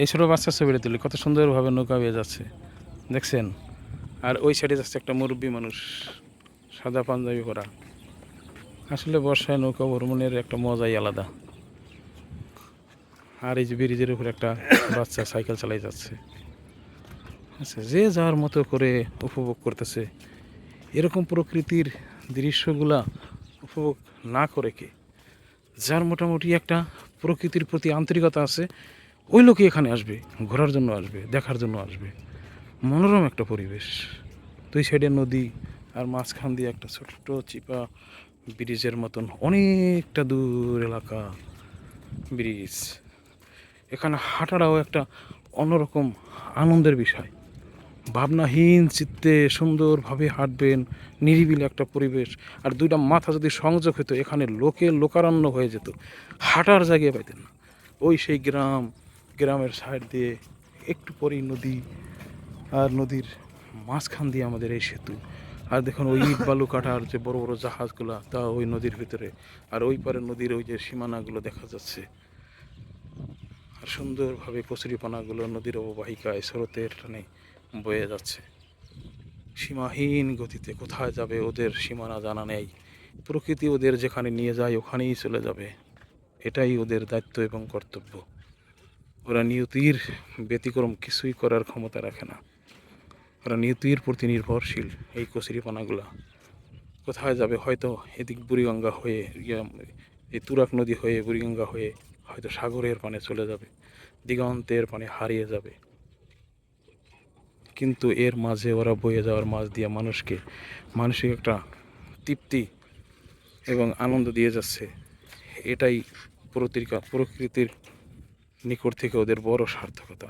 এই ছোটো বাচ্চার ছবিটা তুলি, কত সুন্দরভাবে নৌকা বেয়ে যাচ্ছে দেখছেন। আর ওই সাইডে যাচ্ছে একটা মুরব্বী মানুষ, সাদা পাঞ্জাবি পরা। আসলে বর্ষায় নৌকা ভ্রমণের একটা মজাই আলাদা। আর এই যে ব্রিজের উপরে একটা বাচ্চা সাইকেল চালাই যাচ্ছে। আচ্ছা, যে যার মতো করে উপভোগ করতেছে। এরকম প্রকৃতির দৃশ্যগুলা উপভোগ না করে কে, যার মোটামুটি একটা প্রকৃতির প্রতি আন্তরিকতা আছে, ওই লোকই এখানে আসবে, ঘোরার জন্য আসবে, দেখার জন্য আসবে। মনোরম একটা পরিবেশ, দুই সাইডে নদী, আর মাঝখান দিয়ে একটা ছোট্ট চিপা ব্রিজের মতন অনেকটা দূর এলাকা ব্রিজ। এখানে হাঁটাটাও একটা অন্যরকম আনন্দের বিষয়। ভাবনাহীন চিত্তে সুন্দরভাবে হাঁটবেন, নিরিবিলি একটা পরিবেশ। আর দুইটা মাথা যদি সংযোগ হতো, এখানে লোকারণ্য হয়ে যেত, হাঁটার জায়গায় পাইতেন না। ওই সেই গ্রাম, গ্রামের সাইড দিয়ে একটু পরেই নদী, আর নদীর মাঝখান দিয়ে আমাদের এই সেতু। আর দেখুন ওই ইট বালু কাটার যে বড় বড় জাহাজগুলো, তা ওই নদীর ভিতরে। আর ওই পারে নদীর ওই যে সীমানাগুলো দেখা যাচ্ছে। আর সুন্দরভাবে কচুরিপানাগুলো নদীর অববাহিকায় স্রোতের টানে বয়ে যাচ্ছে সীমাহীন গতিতে। কোথায় যাবে ওদের সীমানা জানা নেই। প্রকৃতি ওদের যেখানে নিয়ে যায় ওখানেই চলে যাবে, এটাই ওদের দায়িত্ব এবং কর্তব্য। ওরা নিয়তির ব্যতিক্রম কিছুই করার ক্ষমতা রাখে না। ওরা নিয়তির প্রতি নির্ভরশীল। এই কচুরিপানাগুলা কোথায় যাবে, হয়তো এদিক বুড়িগঙ্গা হয়ে, এই তুরাগ নদী হয়ে বুড়িগঙ্গা হয়ে হয়তো সাগরের পানে চলে যাবে, দিগন্তের পানে হারিয়ে যাবে। কিন্তু এর মাঝে ওরা বয়ে যাওয়ার মাঝ দিয়ে মানুষকে মানসিক একটা তৃপ্তি এবং আনন্দ দিয়ে যাচ্ছে। এটাই প্রকৃতির নিকট থেকে ওদের বড় সার্থকতা।